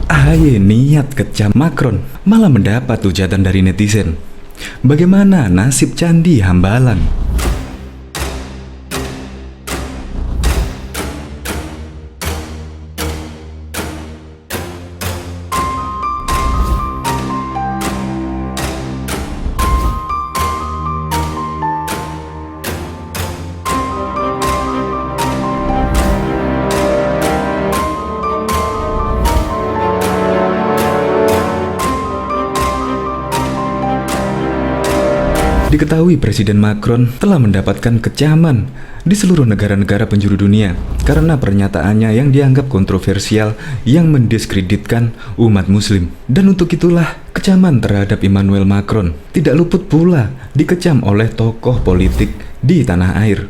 AHY niat kecam Macron, malah mendapat hujatan dari netizen. Bagaimana nasib Candi Hambalang? Diketahui Presiden Macron telah mendapatkan kecaman di seluruh negara-negara penjuru dunia karena pernyataannya yang dianggap kontroversial yang mendiskreditkan umat muslim. Dan untuk itulah kecaman terhadap Emmanuel Macron tidak luput pula dikecam oleh tokoh politik di tanah air,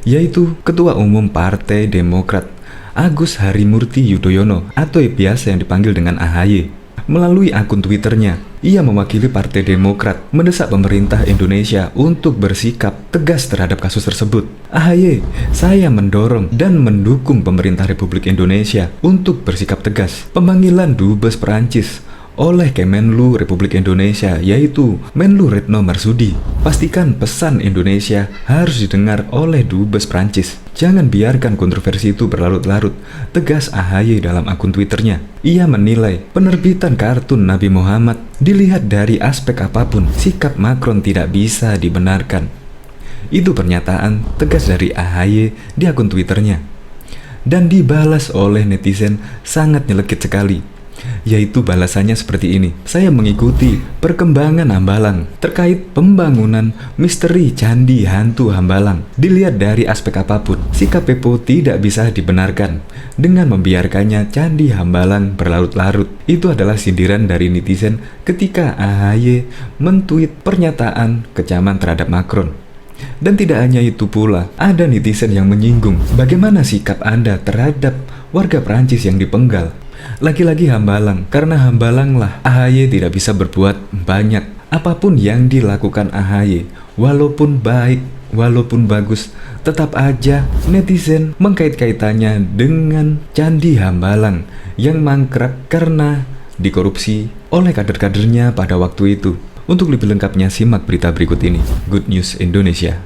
yaitu Ketua Umum Partai Demokrat Agus Harimurti Yudhoyono atau biasa yang dipanggil dengan AHY. Melalui akun Twitternya, ia mewakili Partai Demokrat mendesak pemerintah Indonesia untuk bersikap tegas terhadap kasus tersebut. AHY, saya mendorong dan mendukung pemerintah Republik Indonesia untuk bersikap tegas. Pemanggilan Dubes Perancis oleh Kemenlu Republik Indonesia yaitu Menlu Retno Marsudi. Pastikan pesan Indonesia harus didengar oleh Dubes Prancis. Jangan biarkan kontroversi itu berlarut-larut, tegas AHY dalam akun Twitternya. Ia menilai penerbitan kartun Nabi Muhammad dilihat dari aspek apapun, sikap Macron tidak bisa dibenarkan. Itu pernyataan tegas dari AHY di akun Twitternya. Dan dibalas oleh netizen sangat nyelekit sekali. Yaitu balasannya seperti ini. Saya mengikuti perkembangan Hambalang terkait pembangunan misteri Candi Hantu Hambalang. Dilihat dari aspek apapun, sikap Pepo tidak bisa dibenarkan dengan membiarkannya Candi Hambalang berlarut-larut. Itu adalah sindiran dari netizen ketika AHY mentweet pernyataan kecaman terhadap Macron. Dan tidak hanya itu pula, ada netizen yang menyinggung bagaimana sikap Anda terhadap warga Perancis yang dipenggal. Lagi-lagi Hambalang, karena Hambalanglah AHY tidak bisa berbuat banyak. Apapun yang dilakukan AHY, walaupun baik, walaupun bagus, tetap aja netizen mengkait-kaitannya dengan Candi Hambalang yang mangkrak karena dikorupsi oleh kader-kadernya pada waktu itu. Untuk lebih lengkapnya simak berita berikut ini. Good News Indonesia.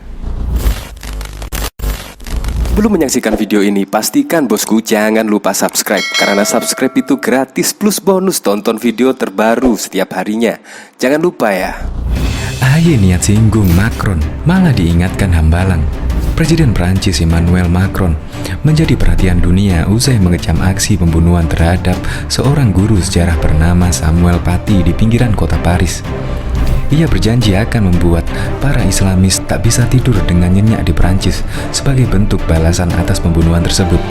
Belum menyaksikan video ini, pastikan bosku jangan lupa subscribe. Karena subscribe itu gratis plus bonus tonton video terbaru setiap harinya. Jangan lupa ya. AHY niat singgung Macron, malah diingatkan Hambalang. Presiden Prancis Emmanuel Macron menjadi perhatian dunia usai mengecam aksi pembunuhan terhadap seorang guru sejarah bernama Samuel Paty di pinggiran kota Paris. Ia berjanji akan membuat para Islamis tak bisa tidur dengan nyenyak di Prancis sebagai bentuk balasan atas pembunuhan tersebut.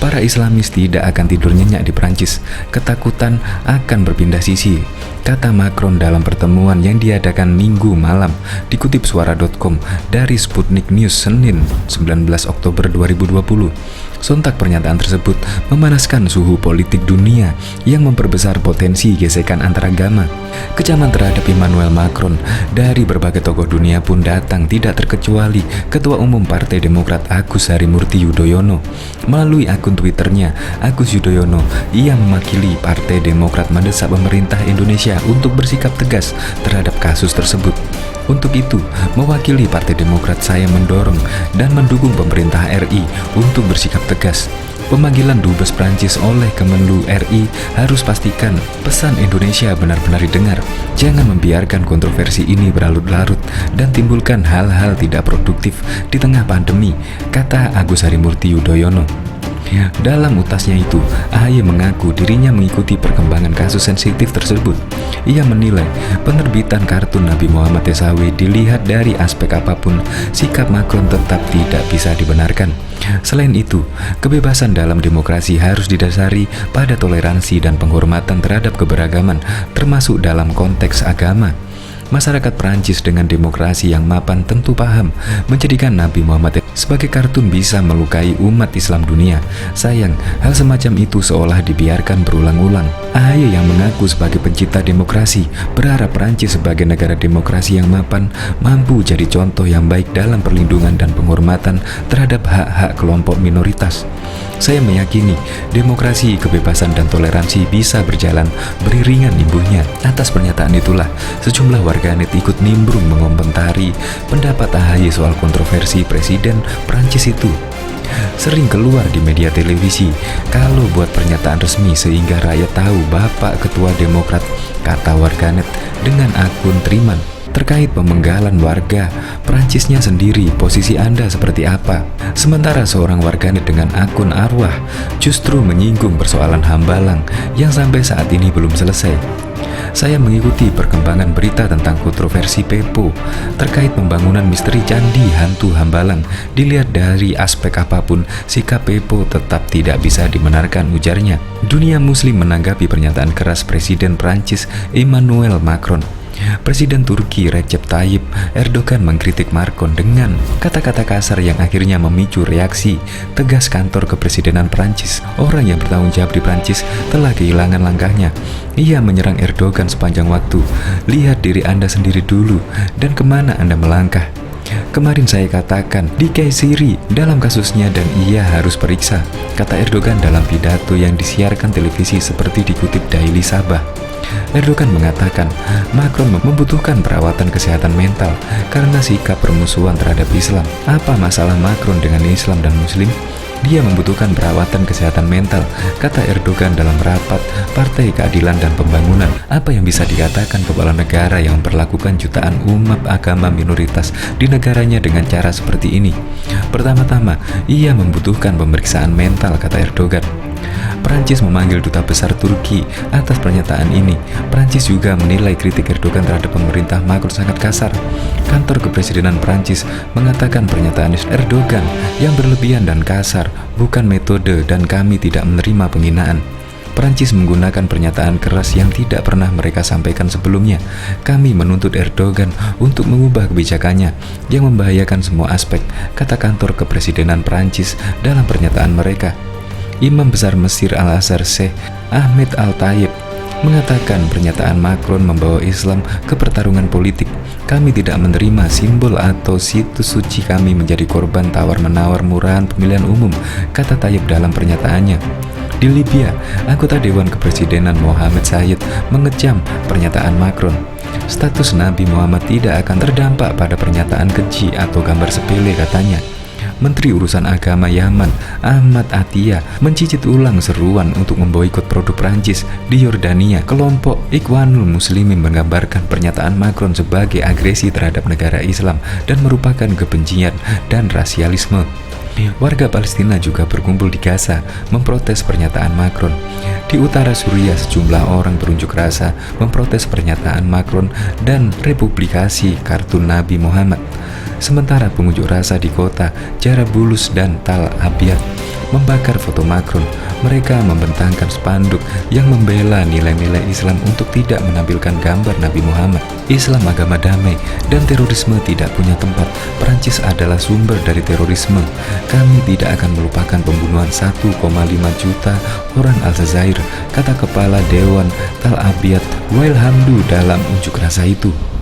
Para Islamis tidak akan tidur nyenyak di Prancis, ketakutan akan berpindah sisi, kata Macron dalam pertemuan yang diadakan Minggu malam, dikutip suara.com dari Sputnik News Senin 19 Oktober 2020. Sontak pernyataan tersebut memanaskan suhu politik dunia yang memperbesar potensi gesekan antaragama. Kecaman terhadap Emmanuel Macron dari berbagai tokoh dunia pun datang tidak terkecuali Ketua Umum Partai Demokrat Agus Harimurti Yudhoyono. Melalui akun Twitternya, Agus Yudhoyono, ia mewakili Partai Demokrat mendesak pemerintah Indonesia untuk bersikap tegas terhadap kasus tersebut. Untuk itu, mewakili Partai Demokrat saya mendorong dan mendukung pemerintah RI untuk bersikap tegas. Pemanggilan Dubes Prancis oleh Kemenlu RI harus pastikan pesan Indonesia benar-benar didengar. Jangan membiarkan kontroversi ini berlarut-larut dan timbulkan hal-hal tidak produktif di tengah pandemi, kata Agus Harimurti Yudhoyono. Dalam utasnya itu, AHY mengaku dirinya mengikuti perkembangan kasus sensitif tersebut. Ia menilai penerbitan kartun Nabi Muhammad SAW dilihat dari aspek apapun, sikap Macron tetap tidak bisa dibenarkan. Selain itu, kebebasan dalam demokrasi harus didasari pada toleransi dan penghormatan terhadap keberagaman, termasuk dalam konteks agama. Masyarakat Prancis dengan demokrasi yang mapan tentu paham menjadikan Nabi Muhammad sebagai kartun bisa melukai umat Islam dunia. Sayang, hal semacam itu seolah dibiarkan berulang-ulang. AHY yang mengaku sebagai pencipta demokrasi berharap Prancis sebagai negara demokrasi yang mapan mampu jadi contoh yang baik dalam perlindungan dan penghormatan terhadap hak-hak kelompok minoritas. Saya meyakini demokrasi, kebebasan, dan toleransi bisa berjalan beriringan imbuhnya. Atas pernyataan itulah sejumlah warganet ikut nimbrung mengomentari pendapat AHY soal kontroversi Presiden Prancis itu. Sering keluar di media televisi, kalau buat pernyataan resmi sehingga rakyat tahu Bapak Ketua Demokrat, kata warganet dengan akun Triman. Terkait pemenggalan warga Prancisnya sendiri, posisi Anda seperti apa? Sementara seorang warganet dengan akun Arwah justru menyinggung persoalan Hambalang yang sampai saat ini belum selesai. Saya mengikuti perkembangan berita tentang kontroversi Pepo terkait pembangunan misteri Candi Hantu Hambalang. Dilihat dari aspek apapun, sikap Pepo tetap tidak bisa dibenarkan, ujarnya. Dunia Muslim menanggapi pernyataan keras Presiden Prancis Emmanuel Macron. Presiden Turki Recep Tayyip Erdogan mengkritik Macron dengan kata-kata kasar yang akhirnya memicu reaksi tegas kantor kepresidenan Prancis. Orang yang bertanggung jawab di Prancis telah kehilangan langkahnya. Ia menyerang Erdogan sepanjang waktu. Lihat diri Anda sendiri dulu dan kemana Anda melangkah. Kemarin saya katakan di Kayseri dalam kasusnya dan ia harus periksa, kata Erdogan dalam pidato yang disiarkan televisi seperti dikutip Daily Sabah. Erdogan mengatakan Macron membutuhkan perawatan kesehatan mental karena sikap permusuhan terhadap Islam. Apa masalah Macron dengan Islam dan Muslim? Dia membutuhkan perawatan kesehatan mental, kata Erdogan dalam rapat Partai Keadilan dan Pembangunan. Apa yang bisa dikatakan kepala negara yang memperlakukan jutaan umat agama minoritas di negaranya dengan cara seperti ini? Pertama-tama, ia membutuhkan pemeriksaan mental, kata Erdogan. Prancis memanggil duta besar Turki atas pernyataan ini. Prancis juga menilai kritik Erdogan terhadap pemerintah Macron sangat kasar. Kantor kepresidenan Prancis mengatakan pernyataan Erdogan yang berlebihan dan kasar bukan metode dan kami tidak menerima penghinaan. Prancis menggunakan pernyataan keras yang tidak pernah mereka sampaikan sebelumnya. Kami menuntut Erdogan untuk mengubah kebijakannya yang membahayakan semua aspek, kata kantor kepresidenan Prancis dalam pernyataan mereka. Imam Besar Mesir Al-Azhar Sheikh Ahmed Al-Tayeb mengatakan pernyataan Macron membawa Islam ke pertarungan politik. Kami tidak menerima simbol atau situs suci kami menjadi korban tawar-menawar murahan pemilihan umum, kata Tayeb dalam pernyataannya. Di Libya, anggota Dewan Kepresidenan Mohamed Said mengecam pernyataan Macron. Status Nabi Muhammad tidak akan terdampak pada pernyataan keji atau gambar sepele, katanya. Menteri Urusan Agama Yaman Ahmad Atiyah mencicit ulang seruan untuk memboikot produk Prancis di Yordania. Kelompok Ikhwanul Muslimin menggambarkan pernyataan Macron sebagai agresi terhadap negara Islam dan merupakan kebencian dan rasialisme. Warga Palestina juga berkumpul di Gaza memprotes pernyataan Macron. Di utara Suriah, sejumlah orang berunjuk rasa memprotes pernyataan Macron dan republikasi kartun Nabi Muhammad. Sementara pengunjuk rasa di kota Jarablus dan Tal Abyad membakar foto Macron. Mereka membentangkan spanduk yang membela nilai-nilai Islam untuk tidak menampilkan gambar Nabi Muhammad. Islam agama damai dan terorisme tidak punya tempat. Prancis adalah sumber dari terorisme. Kami tidak akan melupakan pembunuhan 1,5 juta orang Aljazair, kata Kepala Dewan Tal Abyad Wael Hamdu dalam unjuk rasa itu.